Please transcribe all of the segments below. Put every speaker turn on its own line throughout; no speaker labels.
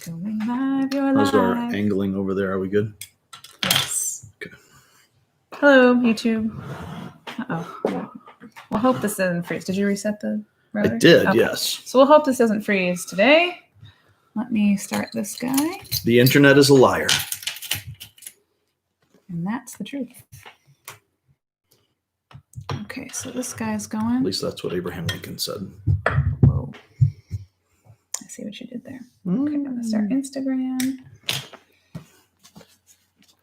Going live, you're
How's our
live.
angling over there? Are we good?
Yes.
Okay.
Hello, YouTube. Uh-oh. We'll hope this doesn't freeze. Did you reset the router?
I did,
Okay.
yes.
So we'll hope this doesn't freeze today. Let me start this guy.
The internet is a liar.
And that's the truth. Okay, so this guy's going.
At least that's what Abraham Lincoln said.
Whoa. I see what you did there. Okay, I'm going to start Instagram.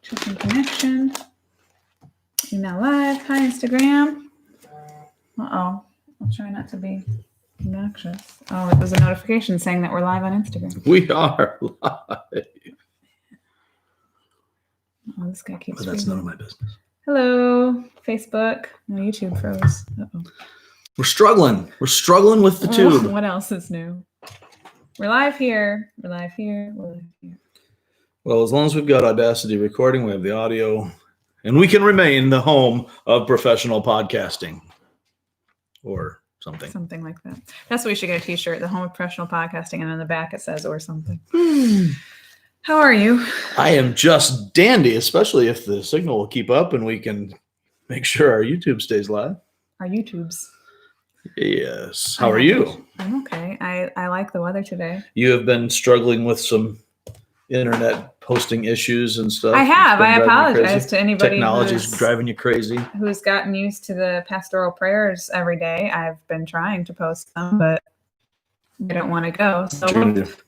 Checking connection. You're now live. Hi, Instagram. Uh-oh. I'll try not to be obnoxious. Oh, it was a notification saying that we're live on Instagram.
We are live.
Oh, this guy keeps
But that's
freezing.
none of my business.
Hello, Facebook. No, YouTube froze. Uh-oh.
We're struggling. We're struggling with the tube.
What else is new? We're live here. We're live here. We're live here.
Well, as long as we've got Audacity recording, we have the audio, and we can remain the home of professional podcasting. Or something.
Something like that. That's what we should get a t-shirt, the home of professional podcasting, and on the back it says or something. How are you?
I am just dandy, especially if the signal will keep up and we can make sure our YouTube stays live.
Our YouTubes.
Yes. How are you?
I'm okay. I like the weather today.
You have been struggling with some internet posting issues and stuff.
I have.
It's been
I
driving you
apologize
crazy.
to anybody
Technology's driving you crazy.
who's gotten used to the pastoral prayers every day. I've been trying to post them, but I don't want to go. So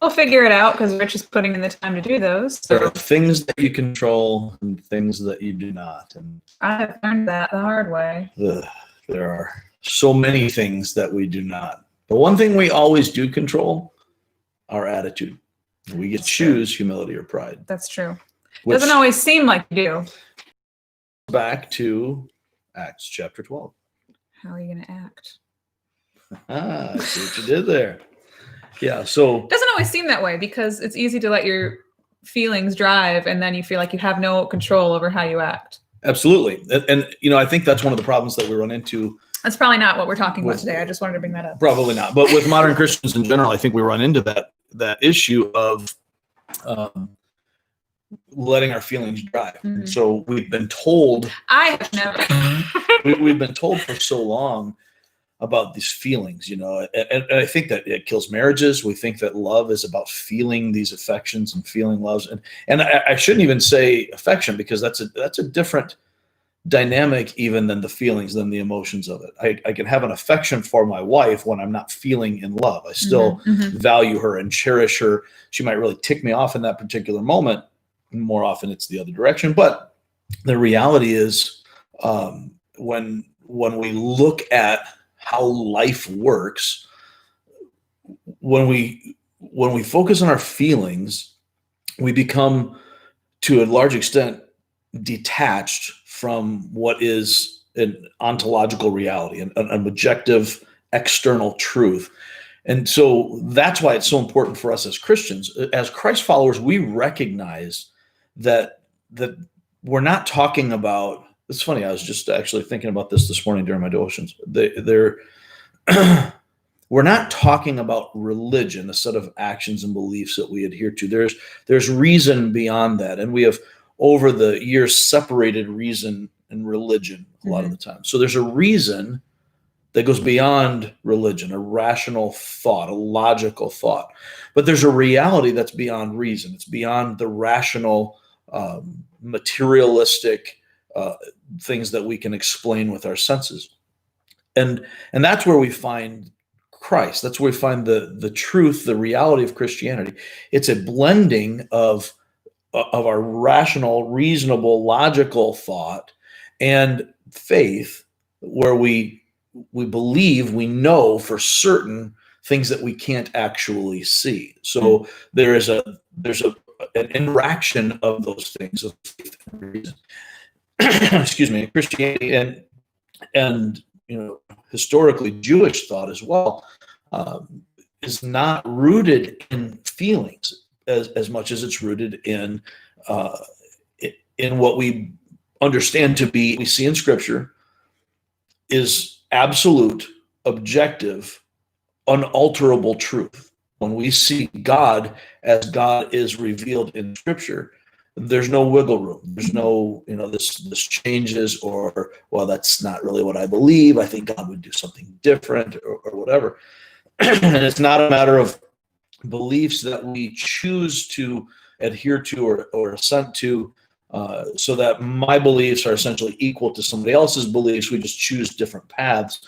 we'll figure it out because Rich is putting in the time to do those.
There
So
are things that you control and things that you do not. And
I have learned that the hard way.
there are so many things that we do not. But one thing we always do control, our attitude. We get to choose humility or pride.
That's true.
Which
Doesn't always seem like you do.
back to Acts chapter 12.
How are you going to act?
I see what you did there. Yeah, so
It doesn't always seem that way because it's easy to let your feelings drive and then you feel like you have no control over how you act.
absolutely. And you know, I think that's one of the problems that we run into.
That's probably not what we're talking about today. I just wanted to bring that up.
Probably not. But with modern Christians in general, I think we run into that issue of letting our feelings drive.
Mm-hmm.
And so we've been told.
I have never.
We've been told for so long about these feelings, you know, and I think that it kills marriages. We think that love is about feeling these affections and feeling loves, and I shouldn't even say affection because that's a different dynamic even than the feelings, than the emotions of it. I can have an affection for my wife when I'm not feeling in love. I still value her and cherish her. She might really tick me off in that particular moment. More often it's the other direction, but the reality is when we look at how life works, when we focus on our feelings, we become to a large extent detached from what is an ontological reality, an objective external truth. And so that's why it's so important for us as Christians. As Christ followers, we recognize that we're not talking about. It's funny. I was just actually thinking about this morning during my devotions. We're not talking about religion, a set of actions and beliefs that we adhere to. There's reason beyond that, and we have over the years separated reason and religion a lot of the time. So there's a reason that goes beyond religion, a rational thought, a logical thought. But there's a reality that's beyond reason. It's beyond the rational, materialistic things that we can explain with our senses. And that's where we find Christ. That's where we find the truth, the reality of Christianity. It's a blending of our rational, reasonable, logical thought and faith, where we believe, we know for certain things that we can't actually see. So there's an interaction of those things of faith and reason. Excuse me, Christianity and you know, historically Jewish thought as well is not rooted in feelings as much as it's rooted in what we understand to be, we see in Scripture, is absolute, objective, unalterable truth. When we see God as God is revealed in Scripture, there's no wiggle room. There's no, this changes, or, well, that's not really what I believe. I think God would do something different, or whatever. And it's not a matter of beliefs that we choose to adhere to or assent to, so that my beliefs are essentially equal to somebody else's beliefs. We just choose different paths.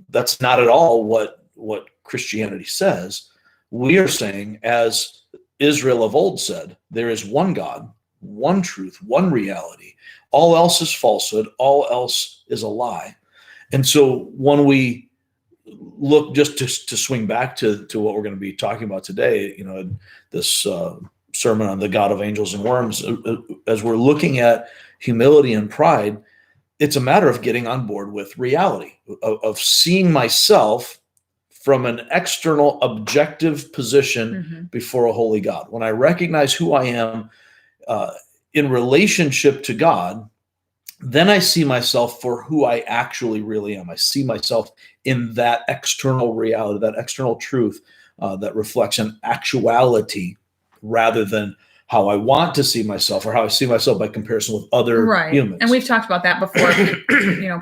That's not at all what Christianity says. We are saying, as Israel of old said, there is one God, one truth, one reality. All else is falsehood. All else is a lie. And so when we look, just to swing back to what we're going to be talking about today, this sermon on the God of angels and worms, as we're looking at humility and pride, it's a matter of getting on board with reality, of seeing myself from an external objective position before a holy God. When I recognize who I am in relationship to God, then I see myself for who I actually really am. I see myself in that external reality, that external truth that reflects an actuality, rather than how I want to see myself, or how I see myself by comparison with other humans.
And we've talked about that before.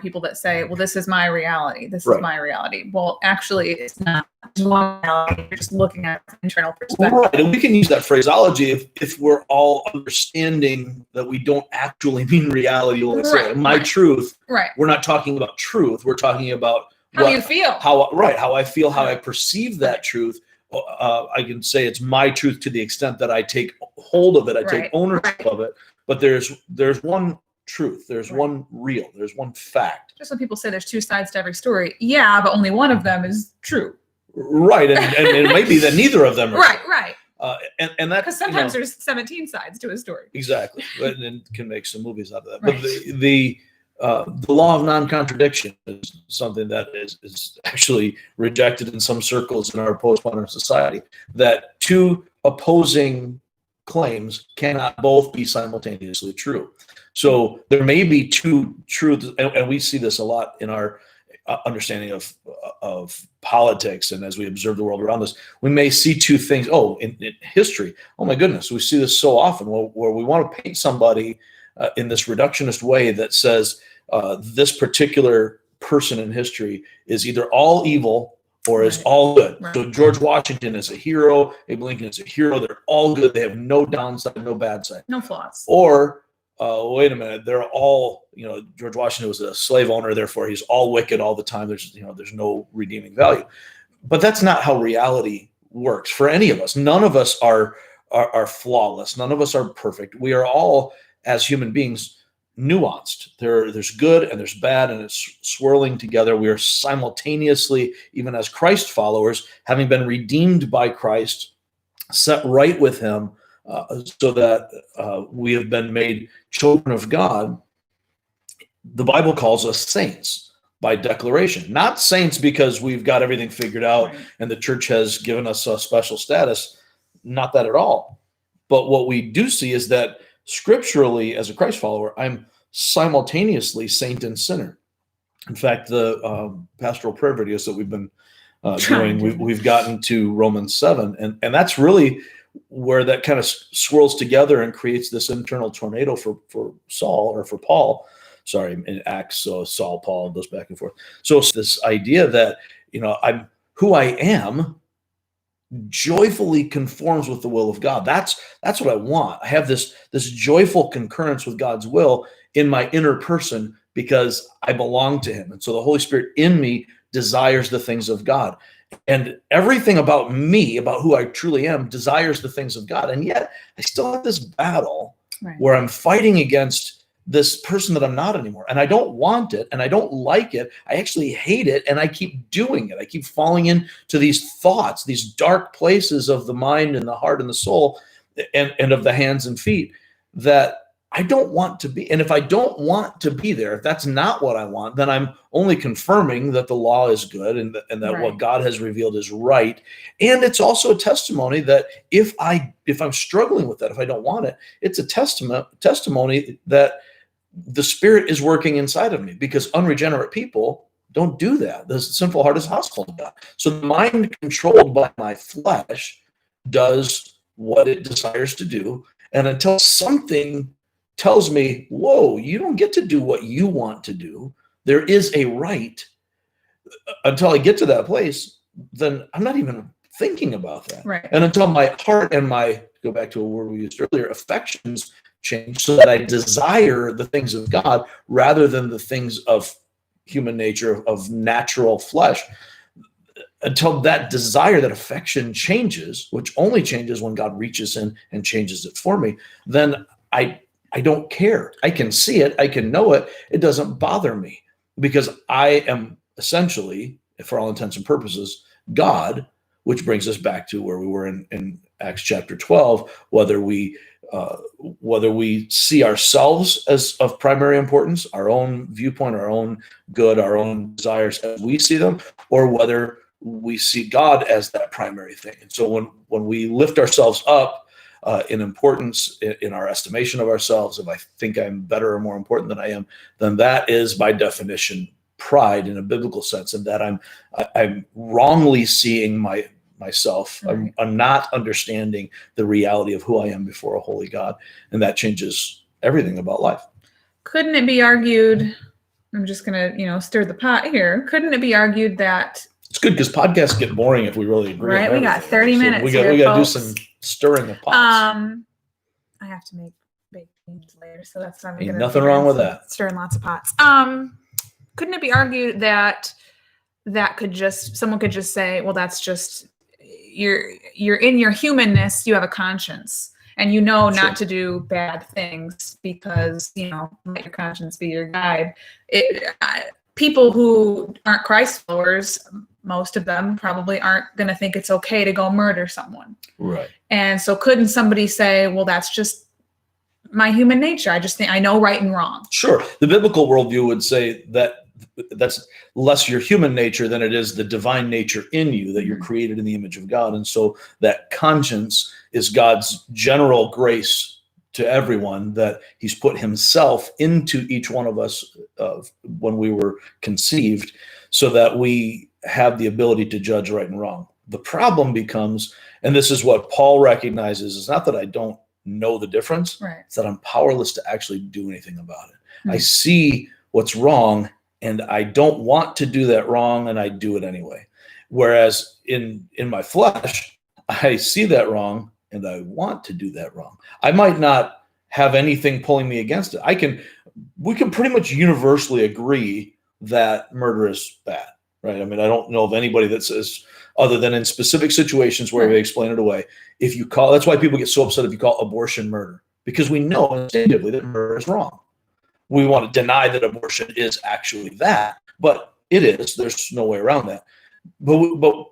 People that say, well, this is my reality. This is my reality. Well, actually, it's not one reality. You're just looking at an internal perspective.
Right. And we can use that phraseology if we're all understanding that we don't actually mean reality. When we say my truth.
Right.
We're not talking about truth. We're talking about
how you feel.
How I feel, how I perceive that truth. I can say it's my truth to the extent that I take hold of it, I take ownership of it. But there's one truth, there's one real, there's one fact.
Just when people say there's two sides to every story, yeah, but only one of them is true.
Right, and it may be that neither of them are
right.
And that,
because sometimes there's 17 sides to a story.
Exactly, and can make some movies out of that. But the law of non-contradiction is something that is actually rejected in some circles in our postmodern society, that two opposing claims cannot both be simultaneously true. So there may be two truths, and we see this a lot in our understanding of politics, and as we observe the world around us, we may see two things. In history, oh my goodness, we see this so often where we want to paint somebody in this reductionist way that says this particular person in history is either all evil or is all good. Right. So George Washington is a hero, Abe Lincoln is a hero. They're all good. They have no downside, no bad side.
No flaws.
Or, wait a minute, they're all, George Washington was a slave owner, therefore he's all wicked all the time. There's no redeeming value. But that's not how reality works for any of us. None of us are flawless. None of us are perfect. We are all, as human beings, nuanced. There's good and there's bad, and it's swirling together. We are simultaneously, even as Christ followers, having been redeemed by Christ, set right with him, so that we have been made children of God. The Bible calls us saints by declaration, not saints because we've got everything figured out and the church has given us a special status. Not that at all. But what we do see is that scripturally, as a Christ follower, I'm simultaneously saint and sinner. In fact, the pastoral prayer videos that we've been doing, we've gotten to Romans 7, and that's really where that kind of swirls together and creates this internal tornado for Saul, or for Paul. Sorry, in Acts, so Saul, Paul goes back and forth. So it's this idea that I'm who I am joyfully conforms with the will of God. That's what I want. I have this joyful concurrence with God's will in my inner person because I belong to him. And so the Holy Spirit in me desires the things of God. And everything about me, about who I truly am, desires the things of God. And yet I still have this battle where I'm fighting against this person that I'm not anymore. And I don't want it, and I don't like it. I actually hate it, and I keep doing it. I keep falling into these thoughts, these dark places of the mind and the heart and the soul, and of the hands and feet, that I don't want to be. And if I don't want to be there, if that's not what I want, then I'm only confirming that the law is good, and that what God has revealed is right. And it's also a testimony that if I'm struggling with that, if I don't want it, it's a testimony that the Spirit is working inside of me, because unregenerate people don't do that. The sinful heart is hostile to God. So the mind controlled by my flesh does what it desires to do. And until something tells me, whoa, you don't get to do what you want to do, there is a right, until I get to that place, then I'm not even thinking about that.
Right.
And until my heart and my, go back to a word we used earlier, affections change so that I desire the things of God rather than the things of human nature, of natural flesh. Until that desire, that affection changes, which only changes when God reaches in and changes it for me, then I don't care. I can see it. I can know it. It doesn't bother me because I am essentially, for all intents and purposes, God, which brings us back to where we were in Acts chapter 12, whether we see ourselves as of primary importance, our own viewpoint, our own good, our own desires as we see them, or whether we see God as that primary thing. And so when we lift ourselves up in importance, in our estimation of ourselves, if I think I'm better or more important than I am, then that is by definition pride in a biblical sense, and that I'm wrongly seeing myself.
Right.
I'm not understanding the reality of who I am before a holy God, and that changes everything about life.
Couldn't it be argued? I'm just gonna, stir the pot here. Couldn't it be argued that?
It's good because podcasts get boring if we really agree.
Right,
on
we got
everything.
30 minutes.
We
here,
got to do
folks.
some stirring of pots.
I have to make baked beans later, so that's why I'm
Ain't
gonna
nothing wrong with that.
Stirring lots of pots. Couldn't it be argued that someone could just say, well, that's just you're in your humanness, you have a conscience, and you know
Sure.
not to do bad things because let your conscience be your guide. People who aren't Christ followers, most of them probably aren't going to think it's okay to go murder someone.
Right.
And so couldn't somebody say, well, that's just my human nature. I just think I know right and wrong.
Sure. The biblical worldview would say that that's less your human nature than it is the divine nature in you, that you're created in the image of God. And so that conscience is God's general grace to everyone, that he's put himself into each one of us when we were conceived, so that we have the ability to judge right and wrong. The problem becomes, and this is what Paul recognizes, is not that I don't know the difference,
Right.
it's that I'm powerless to actually do anything about it. I see what's wrong and I don't want to do that wrong, and I do it anyway. Whereas in my flesh, I see that wrong and I want to do that wrong. I might not have anything pulling me against it. We can pretty much universally agree that murder is bad, right? I mean, I don't know of anybody that says, other than in specific situations where we explain it away, that's why people get so upset if you call abortion murder, because we know instinctively that murder is wrong. We want to deny that abortion is actually that, but it is. There's no way around that. But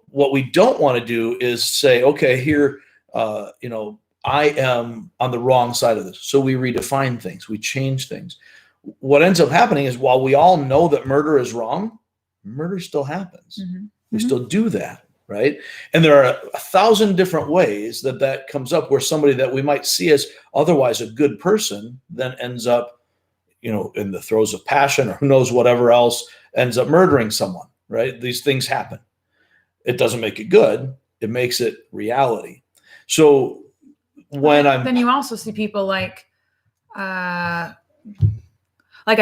what we don't want to do is say, okay, here, I am on the wrong side of this. So we redefine things, we change things. What ends up happening is, while we all know that murder is wrong, murder still happens. We still do that, right? And there are 1,000 different ways that comes up, where somebody that we might see as otherwise a good person then ends up, in the throes of passion, or who knows, whatever else, ends up murdering someone, right? These things happen. It doesn't make it good. It makes it reality. So then
you also see people like a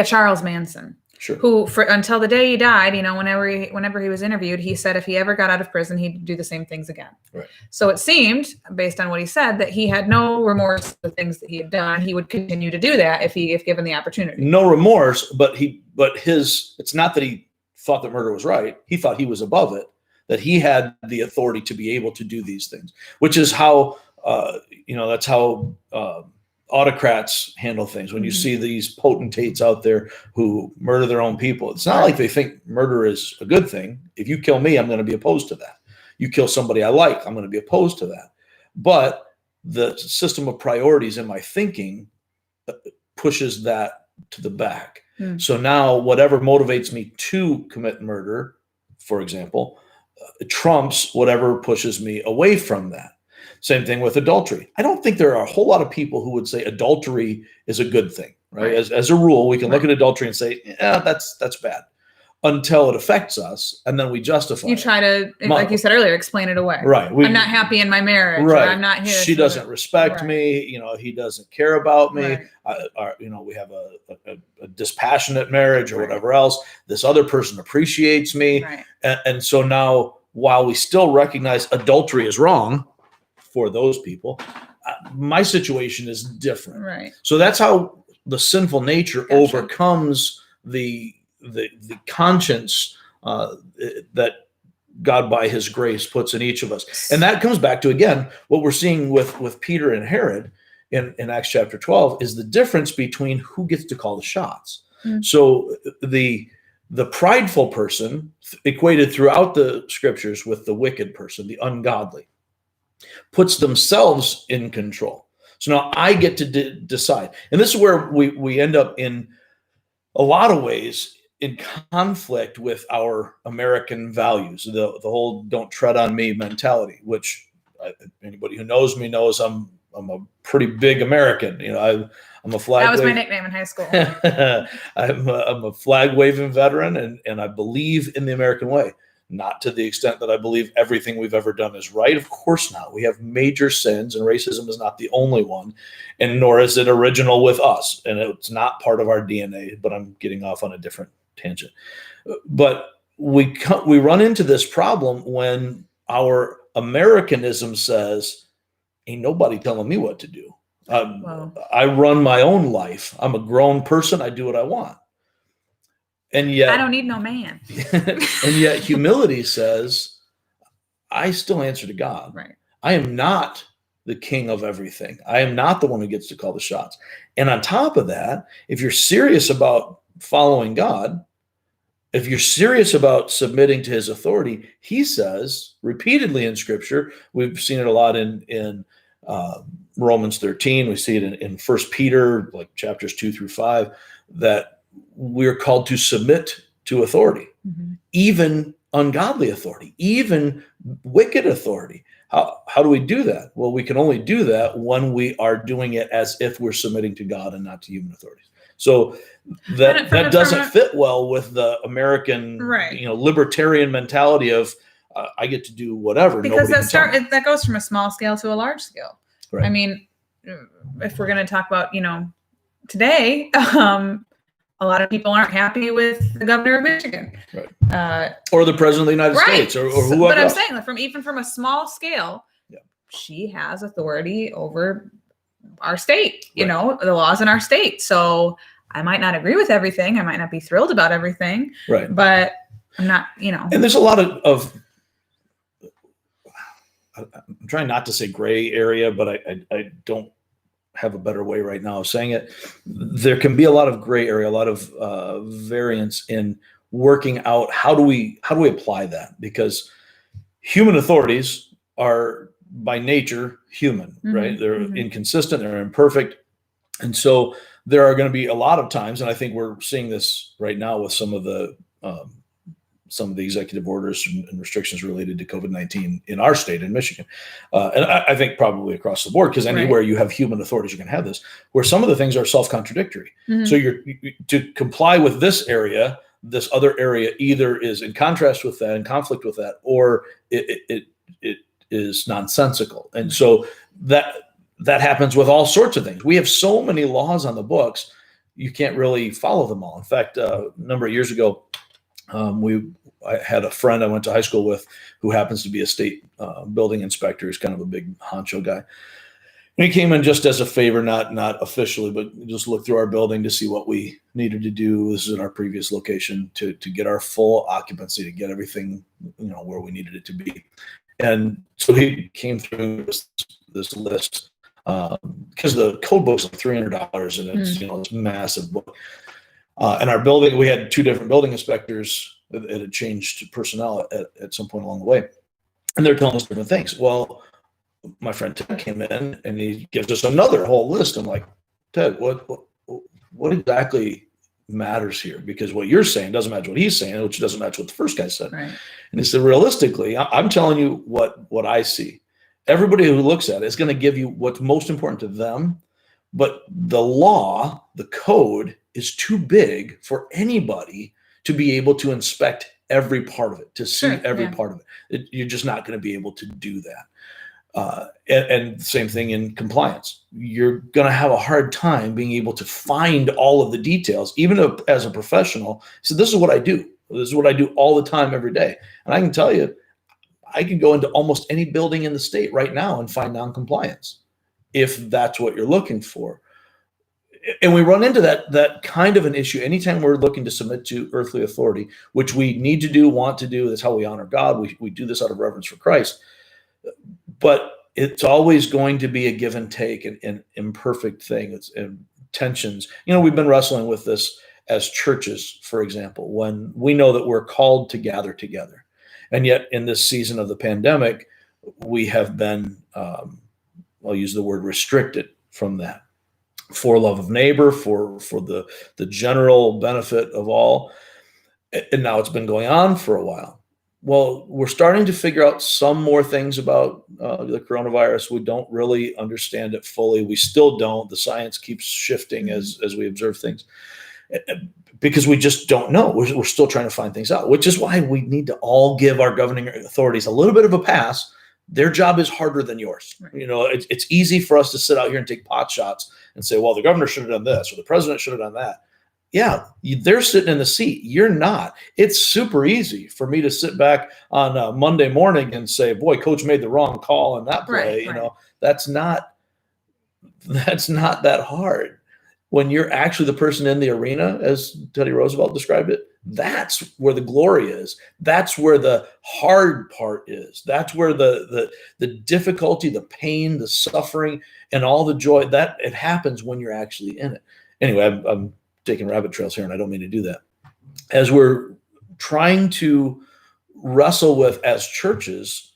Charles Manson,
sure,
who until the day he died, whenever he was interviewed, he said if he ever got out of prison, he'd do the same things again. Right. So it seemed, based on what he said, that he had no remorse for the things that he had done. He would continue to do that if given the opportunity. No remorse, but it's not that he thought that murder was right. He thought he was above it, that he had the authority to be able to do these things, which is how that's how autocrats handle things. When you see these potentates out there who murder their own people, it's not like they think murder is a good thing. If you kill me, I'm going to be opposed to that. You kill somebody I like, I'm going to be opposed to that. But the system of priorities in my thinking pushes that to the back. So now whatever motivates me to commit murder, for example, trumps whatever pushes me away from that. Same thing with adultery. I don't think there are a whole lot of people who would say adultery is a good thing, right? As a rule, we can look at adultery and say, yeah, that's bad.
until it affects us, and then we justify
You
it.
try to, like you said earlier, explain it away.
Right.
I'm not happy in my marriage.
Right.
Or I'm not here.
She doesn't respect
Right.
me. You know, he doesn't care about me.
Right.
You know, we have a dispassionate marriage or
Right.
whatever else. This other person appreciates me.
Right.
And so now, while we still recognize adultery is wrong for those people, my situation is different.
Right.
So that's how the sinful nature
Gotcha.
overcomes the conscience that God by his grace puts in each of us. And that comes back to, again, what we're seeing with Peter and Herod in Acts chapter 12 is the difference between who gets to call the shots. So the prideful person, equated throughout the scriptures with the wicked person, the ungodly, puts themselves in control. So now I get to decide. And this is where we end up in a lot of ways in conflict with our American values, the whole "don't tread on me" mentality. Which anybody who knows me knows I'm a pretty big American. You know, I'm a flag.
That was my nickname in high school.
I'm a flag waving veteran, and I believe in the American way. Not to the extent that I believe everything we've ever done is right. Of course not. We have major sins, and racism is not the only one, and nor is it original with us. And it's not part of our DNA, but I'm getting off on a different tangent. But we run into this problem when our Americanism says, ain't nobody telling me what to do. I run my own life. I'm a grown person. I do what I want. And yet,
I don't need no man.
And yet humility says, I still answer to God.
Right.
I am not the king of everything. I am not the one who gets to call the shots. And on top of that, if you're serious about following God, if you're serious about submitting to his authority, he says repeatedly in scripture, we've seen it a lot in Romans 13. We see it in 1 Peter, like chapters 2-5, that we're called to submit to authority, even ungodly authority, even wicked authority. How do we do that? Well, we can only do that when we are doing it as if we're submitting to God and not to human authorities. So that doesn't fit well with the American, libertarian mentality of I get to do whatever.
Because that goes from a small scale to a large scale. Right. I mean, if we're going to talk about, today, a lot of people aren't happy with the governor of Michigan,
right. Or the president of the United States, or whoever.
But I'm saying, from a small scale, she has authority over our state. You know, the laws in our state. So I might not agree with everything. I might not be thrilled about everything.
Right.
But I'm not. And
there's a lot of I'm trying not to say gray area, but I don't have a better way right now of saying it. There can be a lot of gray area, a lot of variance in working out how do we apply that, because human authorities are by nature human, right? They're inconsistent, they're imperfect, and so there are going to be a lot of times, and I think we're seeing this right now with some of the executive orders and restrictions related to COVID-19 in our state, in Michigan. And I think probably across the board, because anywhere you have human authorities, you can have this, where some of the things are self-contradictory. So to comply with this area, this other area either is in contrast with that, in conflict with that, or it is nonsensical. And so that happens with all sorts of things. We have so many laws on the books, you can't really follow them all. In fact, a number of years ago, I had a friend I went to high school with who happens to be a state building inspector. He's kind of a big honcho guy. And he came in just as a favor, not officially, but just looked through our building to see what we needed to do. This is in our previous location to get our full occupancy, to get everything, where we needed it to be. And so he came through this list because the code book's like $300 and it's, it's a massive book. And our building, we had two different building inspectors. It had changed personnel at some point along the way. And they're telling us different things. Well, my friend Ted came in and he gives us another whole list. I'm like, Ted, what exactly matters here? Because what you're saying doesn't match what he's saying, which doesn't match what the first guy said. Right. And he said, realistically, I'm telling you what I see. Everybody who looks at it is going to give you what's most important to them. But the law, the code, is too big for anybody to be able to inspect every part of it, to see
Sure,
every
yeah.
part of it. You're just not going to be able to do that. And same thing in compliance. You're going to have a hard time being able to find all of the details, even as a professional. So this is what I do. This is what I do all the time, every day. And I can tell you, I can go into almost any building in the state right now and find non-compliance if that's what you're looking for. And we run into that kind of an issue anytime we're looking to submit to earthly authority, which we need to do, want to do. That's how we honor God. We do this out of reverence for Christ. But it's always going to be a give and take and imperfect thing. It's and tensions. We've been wrestling with this as churches, for example, when we know that we're called to gather together. And yet in this season of the pandemic, we have been, I'll use the word restricted from that for love of neighbor, for the general benefit of all. And now it's been going on for a while. Well, we're starting to figure out some more things about the coronavirus. We don't really understand it fully. We still don't. The science keeps shifting as we observe things because we just don't know. We're still trying to find things out, which is why we need to all give our governing authorities a little bit of a pass. Their job is harder than yours. Right. It's easy for us to sit out here and take pot shots and say, well, the governor should have done this or the president should have done that. Yeah, they're sitting in the seat. You're not. It's super easy for me to sit back on Monday morning and say, boy, coach made the wrong call in that play.
Right.
That's not that hard. When you're actually the person in the arena, as Teddy Roosevelt described it, that's where the glory is. That's where the hard part is. That's where the difficulty, the pain, the suffering, and all the joy, that it happens when you're actually in it. Anyway, I'm taking rabbit trails here, and I don't mean to do that. As we're trying to wrestle with as churches,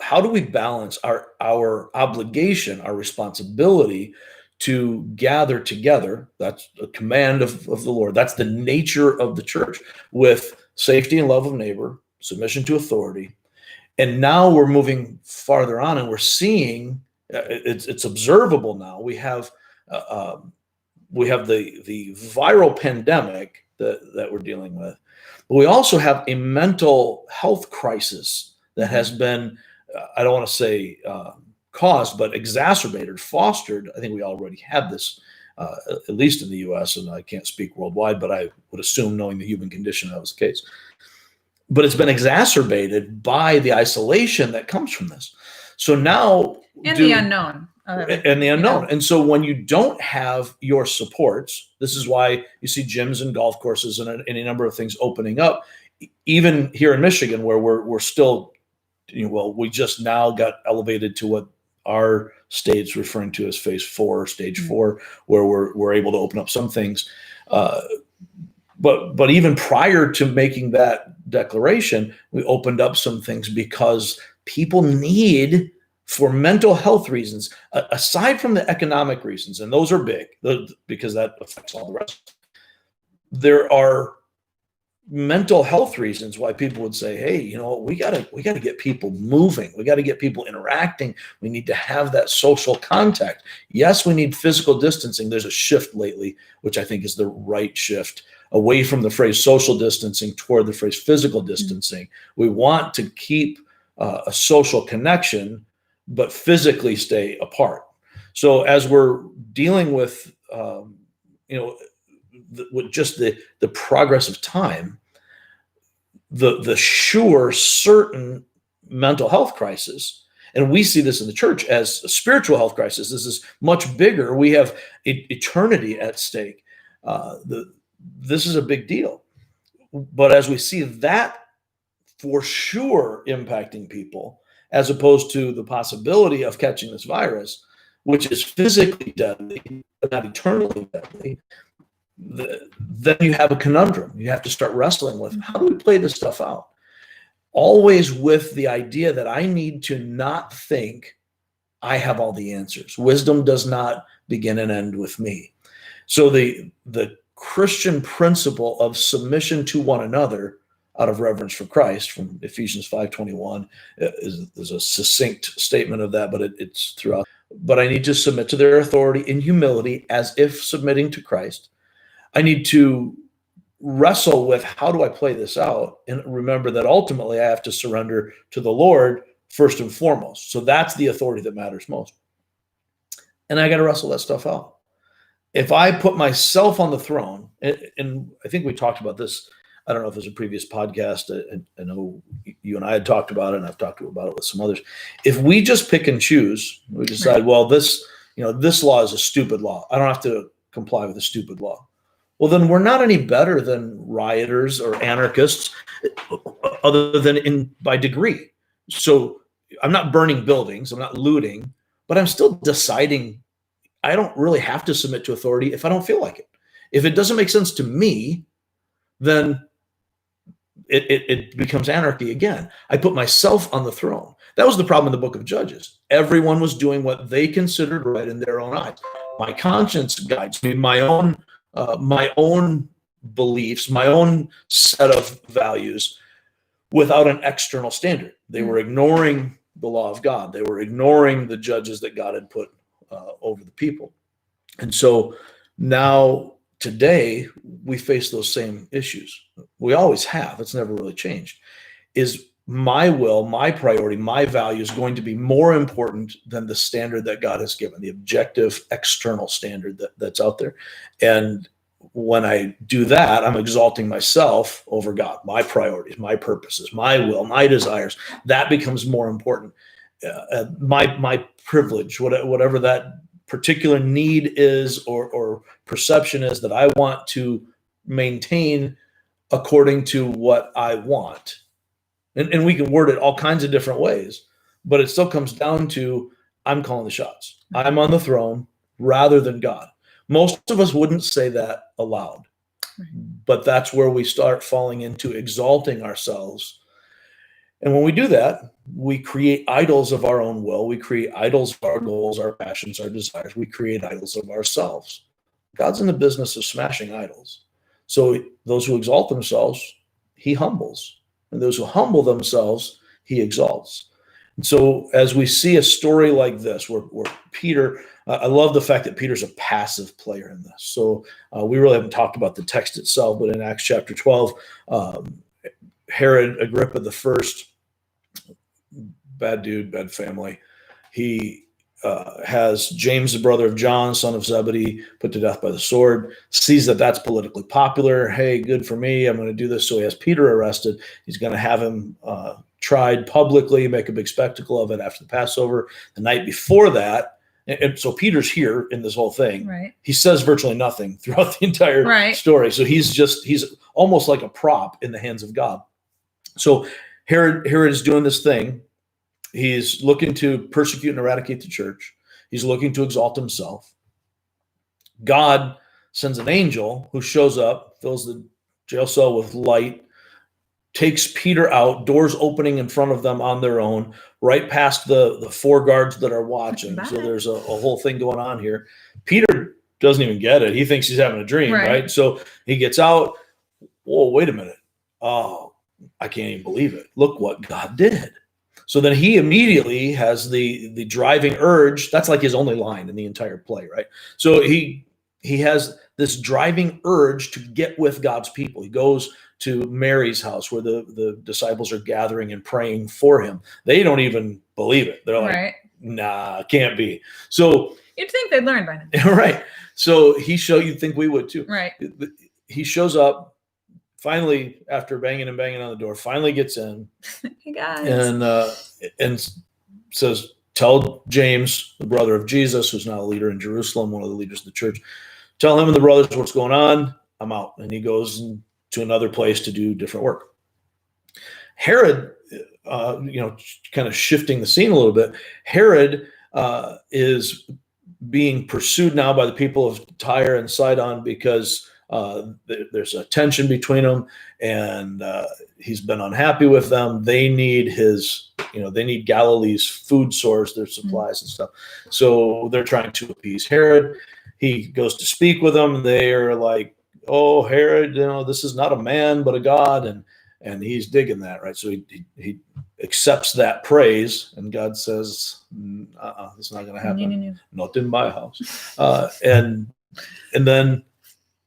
how do we balance our obligation, our responsibility to gather together? That's a command of the Lord. That's the nature of the church, with safety and love of neighbor, submission to authority. And now we're moving farther on, and we're seeing it's observable now. We have the viral pandemic that we're dealing with, but we also have a mental health crisis that has been, I don't want to say caused, but exacerbated, fostered. I think we already had this, at least in the U.S., and I can't speak worldwide, but I would assume, knowing the human condition, that was the case. But it's been exacerbated by the isolation that comes from this. So now,
the unknown.
And the unknown. And so when you don't have your supports, this is why you see gyms and golf courses and any number of things opening up, even here in Michigan, where we're still, we just now got elevated to what our state's referring to as phase 4, stage 4, where we're able to open up some things. But even prior to making that declaration, we opened up some things because people need, for mental health reasons, aside from the economic reasons, and those are big because that affects all the rest. There are mental health reasons why people would say, hey, we gotta get people moving. We got to get people interacting. We need to have that social contact. Yes, we need physical distancing. There's a shift lately, which I think is the right shift, away from the phrase social distancing toward the phrase physical distancing. We want to keep a social connection, but physically stay apart. So as we're dealing with, with just the progress of time, the sure, certain mental health crisis, and we see this in the church as a spiritual health crisis. This is much bigger. We have eternity at stake. This is a big deal. But as we see that for sure impacting people, as opposed to the possibility of catching this virus, which is physically deadly, but not eternally deadly, then you have a conundrum. You have to start wrestling with, how do we play this stuff out? Always with the idea that I need to not think I have all the answers. Wisdom does not begin and end with me. So the Christian principle of submission to one another out of reverence for Christ, from Ephesians 5:21, is a succinct statement of that, but it's throughout. But I need to submit to their authority in humility, as if submitting to Christ. I need to wrestle with, how do I play this out? And remember that ultimately I have to surrender to the Lord first and foremost. So that's the authority that matters most. And I got to wrestle that stuff out. If I put myself on the throne, and I think we talked about this, I don't know if it was a previous podcast. I know you and I had talked about it, and I've talked about it with some others. If we just pick and choose, we decide, well, this law is a stupid law. I don't have to comply with a stupid law. Well, then we're not any better than rioters or anarchists, other than by degree. So I'm not burning buildings, I'm not looting, but I'm still deciding I don't really have to submit to authority if I don't feel like it. If it doesn't make sense to me, then it becomes anarchy again. I put myself on the throne. That was the problem in the book of Judges. Everyone was doing what they considered right in their own eyes. My conscience guides me, my own beliefs, my own set of values, without an external standard. They were ignoring the law of God. They were ignoring the judges that God had put over the people. And so now, today, we face those same issues. We always have. It's never really changed. Is my will, my priority, my values going to be more important than the standard that God has given, the objective external standard that's out there? And when I do that, I'm exalting myself over God, my priorities, my purposes, my will, my desires. That becomes more important. My privilege, whatever that particular need is or perception is that I want to maintain according to what I want. And we can word it all kinds of different ways, but it still comes down to, I'm calling the shots. I'm on the throne rather than God. Most of us wouldn't say that aloud, but that's where we start falling into exalting ourselves. And when we do that, we create idols of our own will. We create idols of our goals, our passions, our desires. We create idols of ourselves. God's in the business of smashing idols. So those who exalt themselves, he humbles. And those who humble themselves, he exalts. And so as we see a story like this, where Peter, I love the fact that Peter's a passive player in this. So we really haven't talked about the text itself, but in Acts chapter 12, Herod Agrippa the first, bad dude, bad family, he has James, the brother of John, son of Zebedee, put to death by the sword, sees that that's politically popular. Hey, good for me. I'm going to do this. So he has Peter arrested. He's going to have him tried publicly, make a big spectacle of it after the Passover. The night before that, and so Peter's here in this whole thing.
Right.
He says virtually nothing throughout the entire story. So he's almost like a prop in the hands of God. So Herod is doing this thing. He's looking to persecute and eradicate the church. He's looking to exalt himself. God sends an angel who shows up, fills the jail cell with light, takes Peter out, doors opening in front of them on their own, right past the four guards that are watching. So there's a whole thing going on here. Peter doesn't even get it. He thinks he's having a dream, right? So he gets out. Whoa, wait a minute. Oh, I can't even believe it. Look what God did. So then he immediately has the driving urge. That's like his only line in the entire play, right? So he has this driving urge to get with God's people. He goes to Mary's house where the disciples are gathering and praying for him. They don't even believe it. They're like, nah, can't be. So
you'd think they'd learn by now.
Right. So you'd think we would too.
Right.
He shows up. Finally, after banging on the door, finally gets in.
Hey guys.
And says, tell James, the brother of Jesus, who's now a leader in Jerusalem, one of the leaders of the church, tell him and the brothers what's going on. I'm out. And he goes to another place to do different work. Herod, kind of shifting the scene a little bit, Herod is being pursued now by the people of Tyre and Sidon because there's a tension between them, and he's been unhappy with them. They need they need Galilee's food source, their supplies and stuff. So they're trying to appease Herod. He goes to speak with them. They are like, oh, Herod, this is not a man, but a God. And he's digging that, right? So he accepts that praise, and God says, it's not going to happen. Not in my house. And then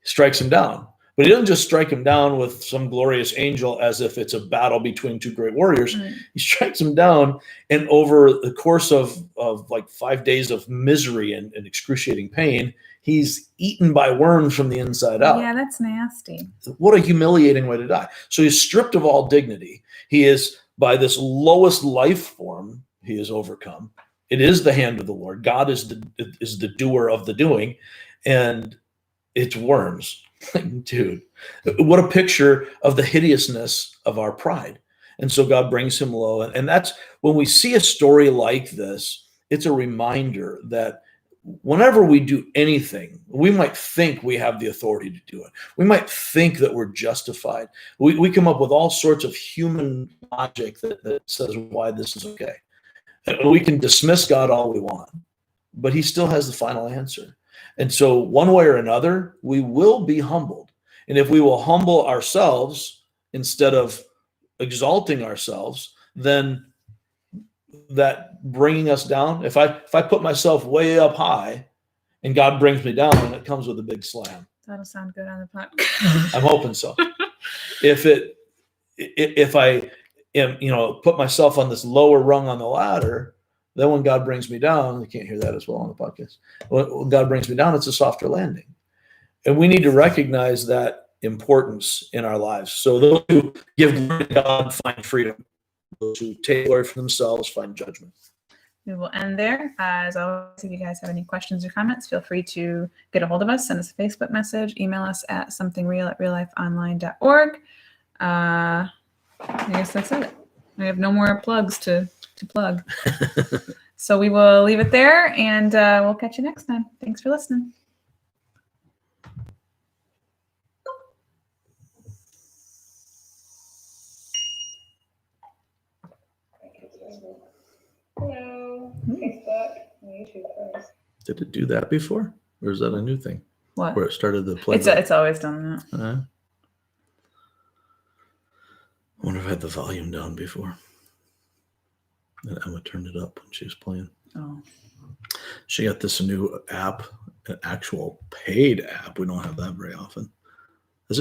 strikes him down. But he doesn't just strike him down with some glorious angel as if it's a battle between two great warriors.
Right.
He strikes him down, and over the course of like 5 days of misery and excruciating pain, he's eaten by worms from the inside out.
Yeah, that's nasty.
What a humiliating way to die. So he's stripped of all dignity. He is, by this lowest life form, he is overcome. It is the hand of the Lord. God is the doer of the doing, and it's worms. Dude, what a picture of the hideousness of our pride. And so God brings him low. And that's when we see a story like this, it's a reminder that whenever we do anything, we might think we have the authority to do it. We might think that we're justified. We come up with all sorts of human logic that says why this is okay. And we can dismiss God all we want, but he still has the final answer. And so one way or another, we will be humbled. And if we will humble ourselves instead of exalting ourselves, then that bringing us down, if I put myself way up high and God brings me down, it comes with a big slam.
That'll sound good on the podcast.
I'm hoping so. If I am, put myself on this lower rung on the ladder, then when God brings me down, you can't hear that as well on the podcast. When God brings me down, it's a softer landing. And we need to recognize that importance in our lives. So those who give glory to God find freedom. Those who take glory for themselves find judgment.
We will end there. As always, if you guys have any questions or comments, feel free to get a hold of us, send us a Facebook message, email us at somethingreal@reallifeonline.org. I guess that's it. I have no more plugs to plug. So we will leave it there, and we'll catch you next time. Thanks for listening. Hello, Facebook and YouTube first.
Did it do that before? Or is that a new thing?
What?
Where it started the play?
It's always done that.
I wonder if I had the volume down before. And Emma turned it up when she was playing.
Oh.
She got this new app, an actual paid app. We don't have that very often.